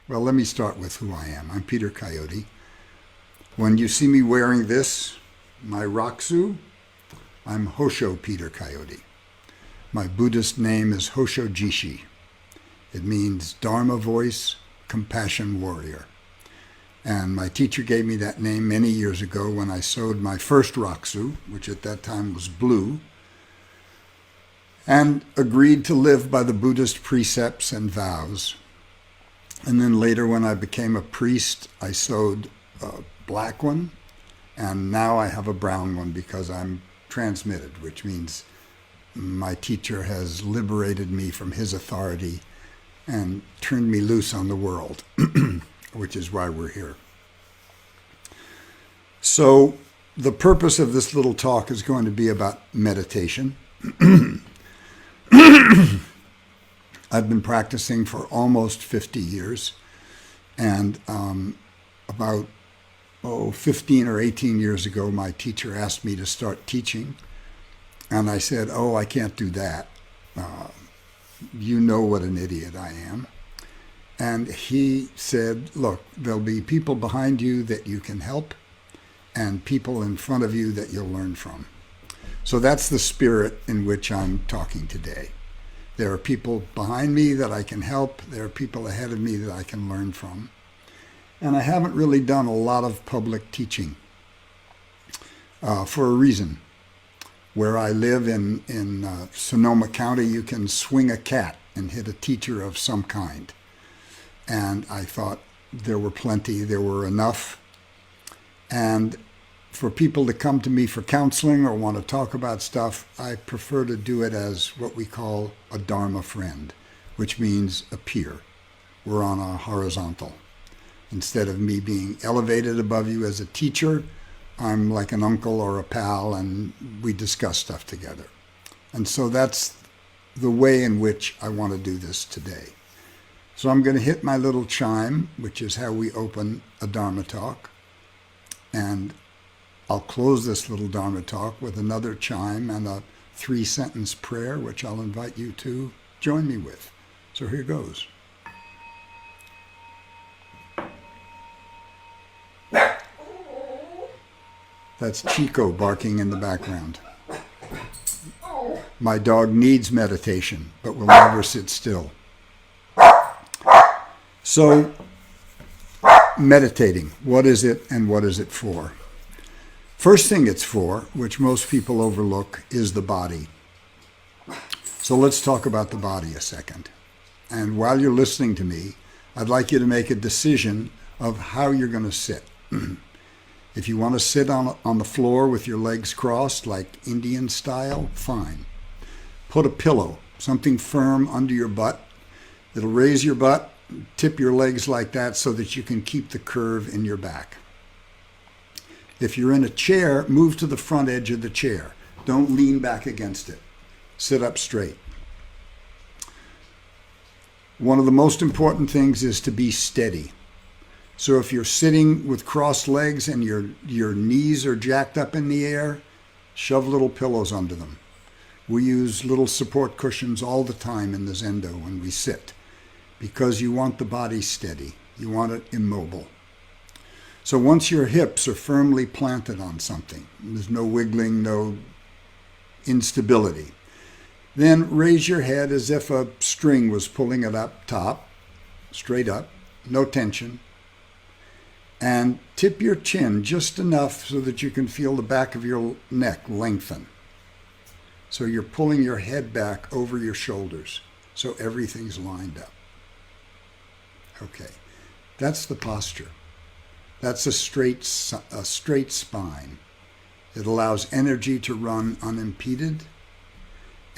Well, let me start with who I am. I'm Peter Coyote. When you see me wearing this, my Raksu, I'm Hosho Peter Coyote. My Buddhist name is Hosho Jishi. It means Dharma voice, compassion warrior. And my teacher gave me that name many years ago when I sewed my first Raksu, which at that time was blue, and agreed to live by the Buddhist precepts and vows. And then later when I became a priest, I sewed a black one, and now I have a brown one because I'm transmitted, which means my teacher has liberated me from his authority and turned me loose on the world, which is why we're here. So the purpose of this little talk is going to be about meditation. I've been practicing for almost 50 years, and about 15 or 18 years ago, my teacher asked me to start teaching, and I said, I can't do that. You know what an idiot I am. And he said, look, there'll be people behind you that you can help, and people in front of you that you'll learn from. So that's the spirit in which I'm talking today. There are people behind me that I can help. There are people ahead of me that I can learn from. And I haven't really done a lot of public teaching for a reason. Where I live in Sonoma County, you can swing a cat and hit a teacher of some kind. And I thought there were plenty, there were enough. And for people to come to me for counseling or want to talk about stuff, I prefer to do it as what we call a Dharma friend, which means a peer. We're on a horizontal. Instead of me being elevated above you as a teacher, I'm like an uncle or a pal, and we discuss stuff together. And so that's the way in which I want to do this today. So I'm going to hit my little chime, which is how we open a Dharma talk. And I'll close this little Dharma talk with another chime and a 3-sentence prayer, which I'll invite you to join me with. So here goes. That's Chico barking in the background. My dog needs meditation, but will never sit still. So, meditating, what is it and what is it for? First thing it's for, which most people overlook, is the body. So let's talk about the body a second. And while you're listening to me, I'd like you to make a decision of how you're going to sit. If you want to sit on the floor with your legs crossed, like Indian style, fine. Put a pillow, something firm under your butt. It'll raise your butt, tip your legs like that so that you can keep the curve in your back. If you're in a chair, move to the front edge of the chair. Don't lean back against it. Sit up straight. One of the most important things is to be steady. So if you're sitting with crossed legs and your knees are jacked up in the air, shove little pillows under them. We use little support cushions all the time in the Zendo when we sit, because you want the body steady. You want it immobile. So once your hips are firmly planted on something, there's no wiggling, no instability, then raise your head as if a string was pulling it up top, straight up, no tension, and tip your chin just enough so that you can feel the back of your neck lengthen. So you're pulling your head back over your shoulders, so everything's lined up. Okay, that's the posture. That's a straight spine. It allows energy to run unimpeded,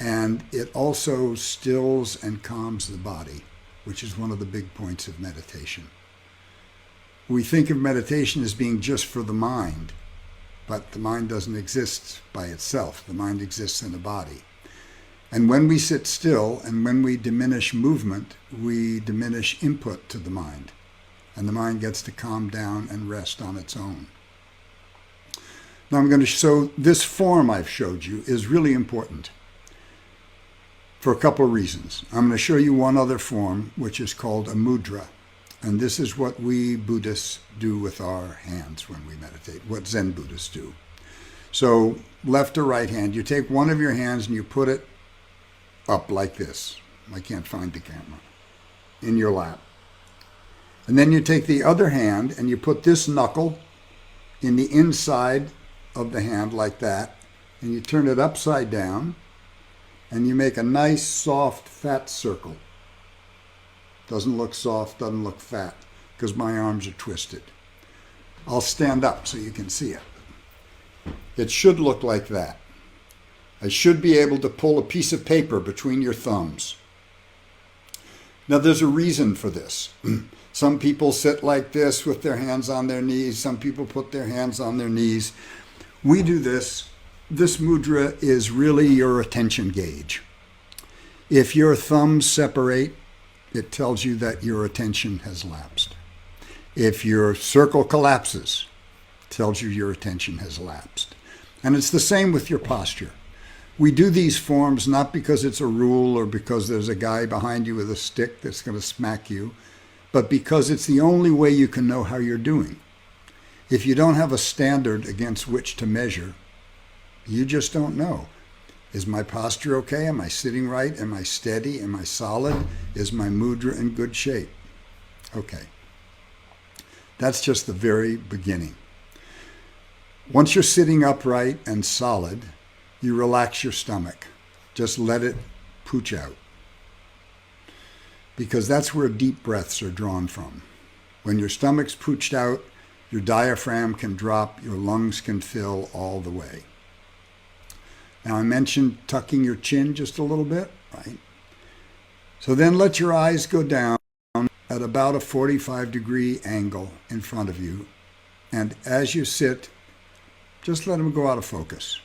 and it also stills and calms the body, which is one of the big points of meditation. We think of meditation as being just for the mind, but the mind doesn't exist by itself. The mind exists in the body. And when we sit still and when we diminish movement, we diminish input to the mind. And the mind gets to calm down and rest on its own. Now so this form I've showed you is really important for a couple of reasons. I'm going to show you one other form, which is called a mudra. And this is what we Buddhists do with our hands when we meditate, what Zen Buddhists do. So left or right hand, you take one of your hands and you put it up like this. I can't find the camera. In your lap. And then you take the other hand and you put this knuckle in the inside of the hand like that, and you turn it upside down, and you make a nice, soft, fat circle. Doesn't look soft, doesn't look fat, because my arms are twisted. I'll stand up so you can see it. It should look like that. I should be able to pull a piece of paper between your thumbs. Now, there's a reason for this. Some people sit like this with their hands on their knees. Some people put their hands on their knees. We do this. This mudra is really your attention gauge. If your thumbs separate, it tells you that your attention has lapsed. If your circle collapses, it tells you your attention has lapsed. And it's the same with your posture. We do these forms not because it's a rule or because there's a guy behind you with a stick that's going to smack you, but because it's the only way you can know how you're doing. If you don't have a standard against which to measure, you just don't know. Is my posture okay? Am I sitting right? Am I steady? Am I solid? Is my mudra in good shape? Okay. That's just the very beginning. Once you're sitting upright and solid, you relax your stomach. Just let it pooch out. Because that's where deep breaths are drawn from. When your stomach's pooched out, your diaphragm can drop, your lungs can fill all the way. Now, I mentioned tucking your chin just a little bit, right? So then let your eyes go down at about a 45-degree angle in front of you. And as you sit, just let them go out of focus.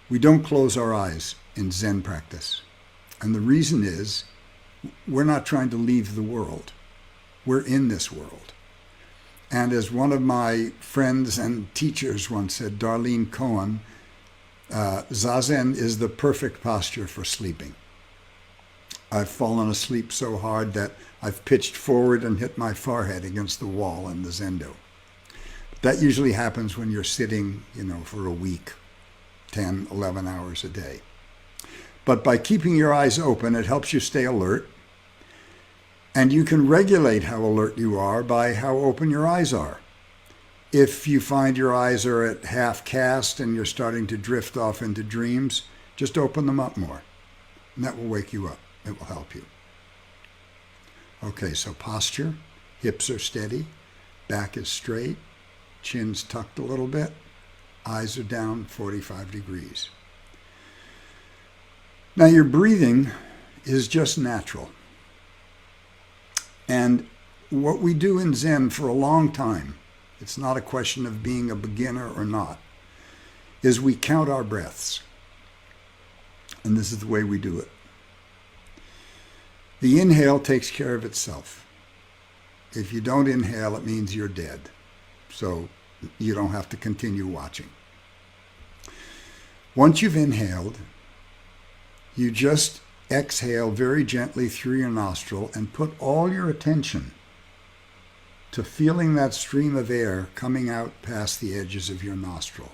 We don't close our eyes in Zen practice. And the reason is, we're not trying to leave the world. We're in this world. And as one of my friends and teachers once said, Darlene Cohen, Zazen is the perfect posture for sleeping. I've fallen asleep so hard that I've pitched forward and hit my forehead against the wall in the Zendo. That usually happens when you're sitting, for a week, 10, 11 hours a day. But by keeping your eyes open, it helps you stay alert. And you can regulate how alert you are by how open your eyes are. If you find your eyes are at half cast and you're starting to drift off into dreams, just open them up more. And that will wake you up. It will help you. Okay, so posture, hips are steady, back is straight, chin's tucked a little bit, eyes are down 45 degrees. Now your breathing is just natural. And what we do in Zen for a long time, it's not a question of being a beginner or not, is we count our breaths. And this is the way we do it. The inhale takes care of itself. If you don't inhale, it means you're dead. So you don't have to continue watching. Once you've inhaled, you just exhale very gently through your nostril and put all your attention to feeling that stream of air coming out past the edges of your nostril.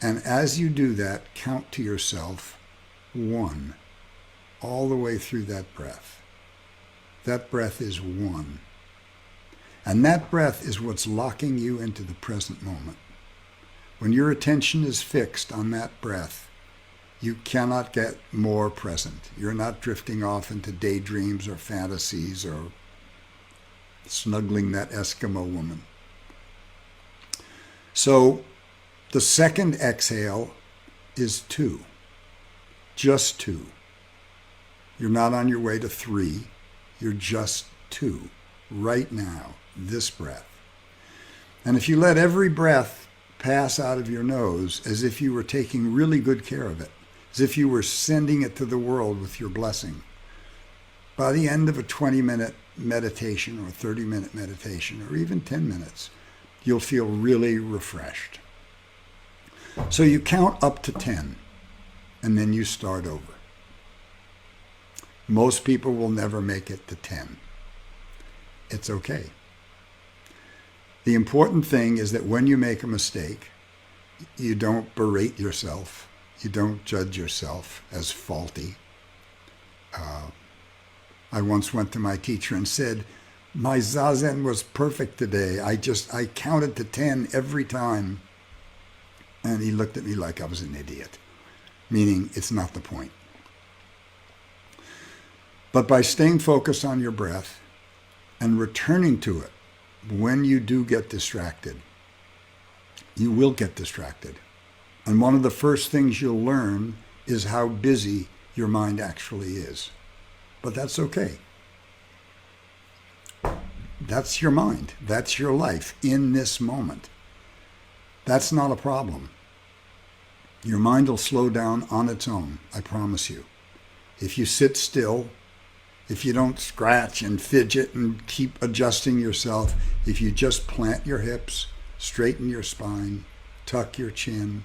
And as you do that, count to yourself 1, all the way through that breath. That breath is 1. And that breath is what's locking you into the present moment. When your attention is fixed on that breath, you cannot get more present. You're not drifting off into daydreams or fantasies or snuggling that Eskimo woman. So the second exhale is 2. Just 2. You're not on your way to 3. You're just 2. Right now, this breath. And if you let every breath pass out of your nose as if you were taking really good care of it, as if you were sending it to the world with your blessing, by the end of a 20-minute meditation or 30-minute meditation or even 10 minutes, you'll feel really refreshed. So you count up to 10 and then you start over. Most people will never make it to 10. It's okay. The important thing is that when you make a mistake, you don't berate yourself. You don't judge yourself as faulty. I once went to my teacher and said, my zazen was perfect today. I counted to 10 every time. And he looked at me like I was an idiot, meaning it's not the point. But by staying focused on your breath and returning to it when you do get distracted, you will get distracted. And one of the first things you'll learn is how busy your mind actually is. But that's okay. That's your mind. That's your life in this moment. That's not a problem. Your mind will slow down on its own, I promise you. If you sit still, if you don't scratch and fidget and keep adjusting yourself, if you just plant your hips, straighten your spine, tuck your chin,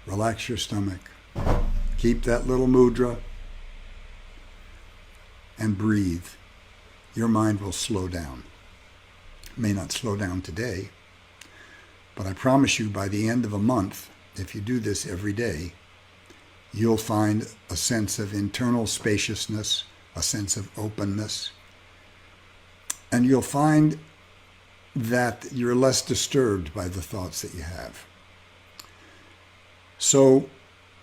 relax your stomach, keep that little mudra, and breathe, your mind will slow down. It may not slow down today, but I promise you by the end of a month, if you do this every day, you'll find a sense of internal spaciousness, a sense of openness, and you'll find that you're less disturbed by the thoughts that you have. So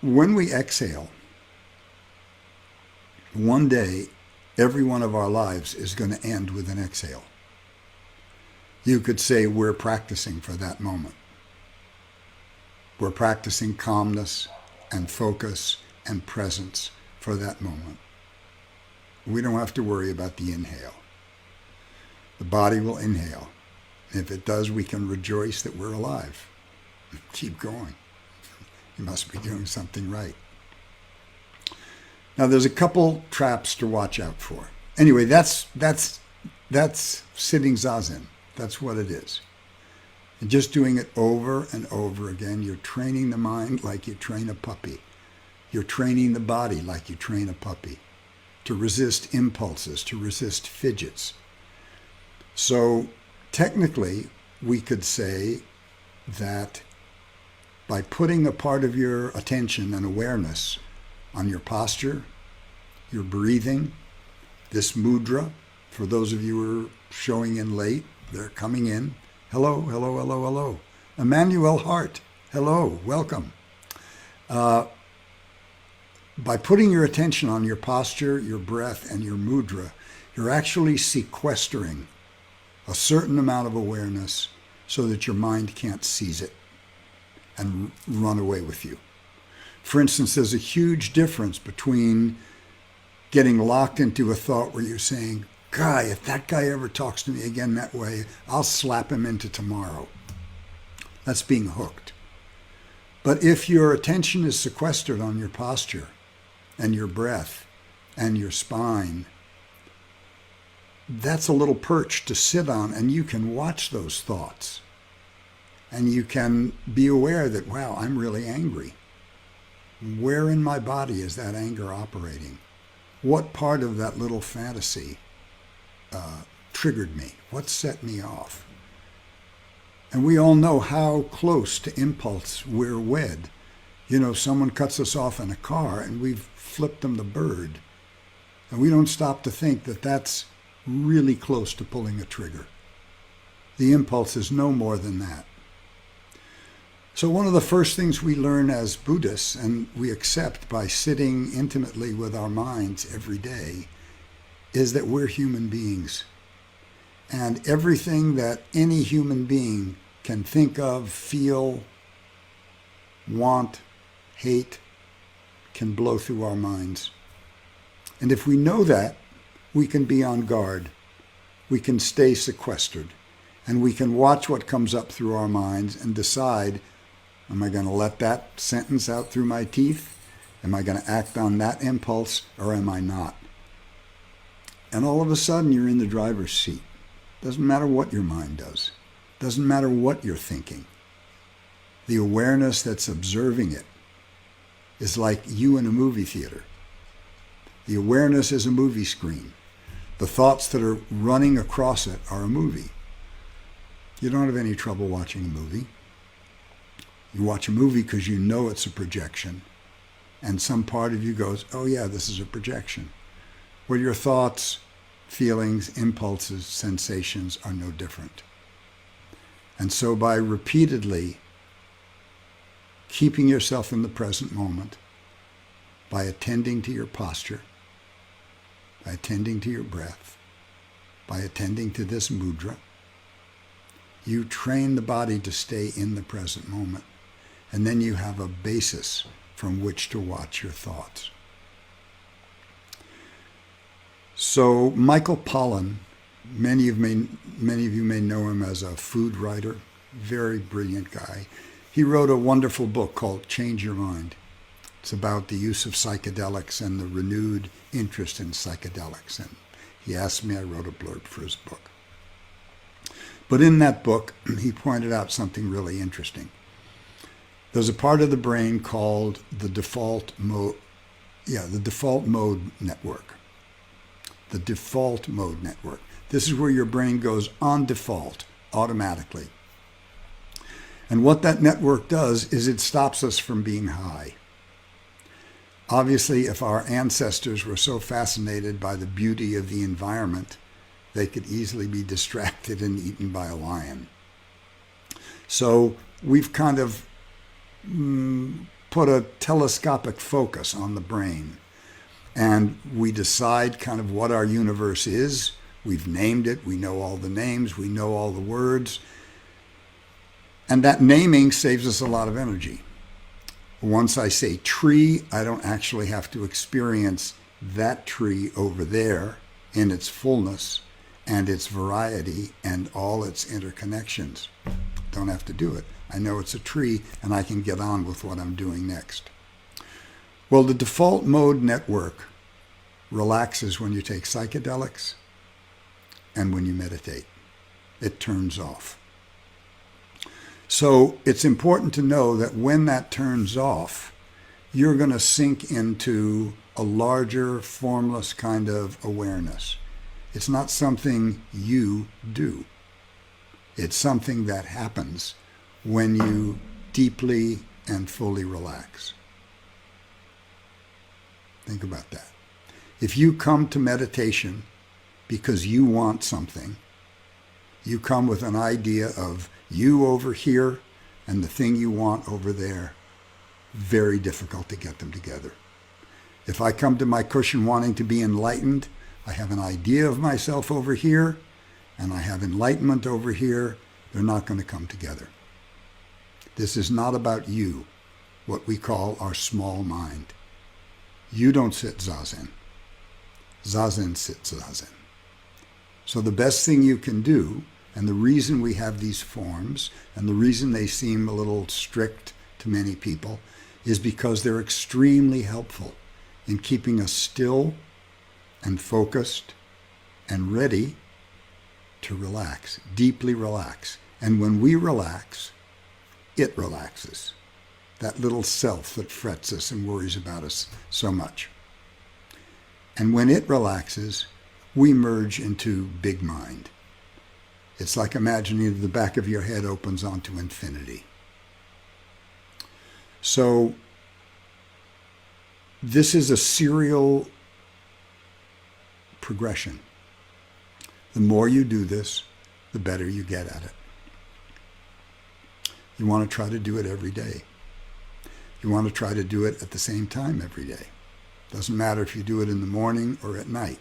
when we exhale, one day, every one of our lives is going to end with an exhale. You could say we're practicing for that moment. We're practicing calmness and focus and presence for that moment. We don't have to worry about the inhale. The body will inhale. If it does, we can rejoice that we're alive. Keep going. You must be doing something right. Now, there's a couple traps to watch out for. Anyway, that's sitting zazen. That's what it is. And just doing it over and over again, you're training the mind like you train a puppy. You're training the body like you train a puppy to resist impulses, to resist fidgets. So technically, we could say that by putting a part of your attention and awareness on your posture, your breathing, this mudra, for those of you who are showing in late, they're coming in. Hello, hello, hello, hello. Emmanuel Hart, hello, welcome. By putting your attention on your posture, your breath, and your mudra, you're actually sequestering a certain amount of awareness so that your mind can't seize it and run away with you. For instance, there's a huge difference between getting locked into a thought where you're saying, "Guy, if that guy ever talks to me again that way, I'll slap him into tomorrow." That's being hooked. But if your attention is sequestered on your posture and your breath and your spine, that's a little perch to sit on, and you can watch those thoughts. And you can be aware that, wow, I'm really angry. Where in my body is that anger operating? What part of that little fantasy triggered me? What set me off? And we all know how close to impulse we're wed. You know, someone cuts us off in a car and we've flipped them the bird. And we don't stop to think that that's really close to pulling a trigger. The impulse is no more than that. So one of the first things we learn as Buddhists, and we accept by sitting intimately with our minds every day, is that we're human beings. And everything that any human being can think of, feel, want, hate, can blow through our minds. And if we know that, we can be on guard. We can stay sequestered. And we can watch what comes up through our minds and decide, am I going to let that sentence out through my teeth? Am I going to act on that impulse, or am I not? And all of a sudden, you're in the driver's seat. Doesn't matter what your mind does. Doesn't matter what you're thinking. The awareness that's observing it is like you in a movie theater. The awareness is a movie screen. The thoughts that are running across it are a movie. You don't have any trouble watching a movie. You watch a movie because you know it's a projection. And some part of you goes, oh yeah, this is a projection. Well, your thoughts, feelings, impulses, sensations are no different. And so by repeatedly keeping yourself in the present moment, by attending to your posture, by attending to your breath, by attending to this mudra, you train the body to stay in the present moment. And then you have a basis from which to watch your thoughts. So Michael Pollan, many of you may know him as a food writer, very brilliant guy. He wrote a wonderful book called Change Your Mind. It's about the use of psychedelics and the renewed interest in psychedelics. And he asked me, I wrote a blurb for his book. But in that book, he pointed out something really interesting. There's a part of the brain called the default mode network. The default mode network. This is where your brain goes on default automatically. And what that network does is it stops us from being high. Obviously, if our ancestors were so fascinated by the beauty of the environment, they could easily be distracted and eaten by a lion. So we've kind of put a telescopic focus on the brain, and we decide kind of what our universe is. We've named it. We know all the names. We know all the words. And that naming saves us a lot of energy. Once I say tree, I don't actually have to experience that tree over there in its fullness and its variety and all its interconnections. Don't have to do it. I know it's a tree and I can get on with what I'm doing next. Well, the default mode network relaxes when you take psychedelics and when you meditate. It turns off. So it's important to know that when that turns off, you're going to sink into a larger, formless kind of awareness. It's not something you do. It's something that happens when you deeply and fully relax. Think about that. If you come to meditation because you want something, you come with an idea of you over here and the thing you want over there, very difficult to get them together. If I come to my cushion wanting to be enlightened, I have an idea of myself over here and I have enlightenment over here, they're not going to come together. This is not about you, what we call our small mind. You don't sit zazen. Zazen sits zazen. So the best thing you can do, and the reason we have these forms, and the reason they seem a little strict to many people, is because they're extremely helpful in keeping us still and focused and ready to relax, deeply relax. And when we relax, it relaxes. That little self that frets us and worries about us so much. And when it relaxes, we merge into big mind. It's like imagining the back of your head opens onto infinity. So this is a serial progression. The more you do this, the better you get at it. You want to try to do it every day. You want to try to do it at the same time every day. Doesn't matter if you do it in the morning or at night.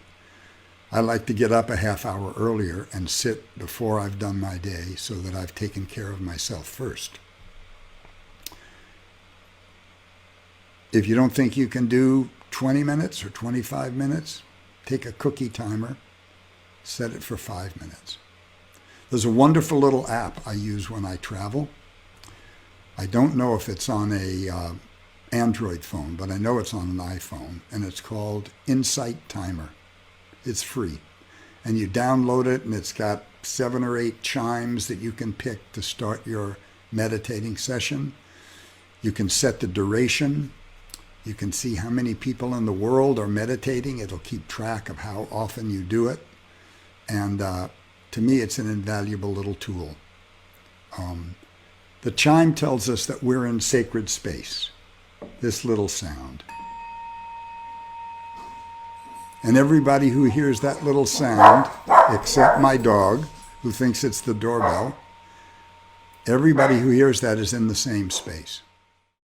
I like to get up a half hour earlier and sit before I've done my day so that I've taken care of myself first. If you don't think you can do 20 minutes or 25 minutes, take a cookie timer, set it for 5 minutes. There's a wonderful little app I use when I travel. I don't know if it's on a Android phone, but I know it's on an iPhone, and it's called Insight Timer. It's free. And you download it, and it's got 7 or 8 chimes that you can pick to start your meditating session. You can set the duration. You can see how many people in the world are meditating. It'll keep track of how often you do it. And to me, it's an invaluable little tool. The chime tells us that we're in sacred space, this little sound. And everybody who hears that little sound, except my dog, who thinks it's the doorbell, everybody who hears that is in the same space.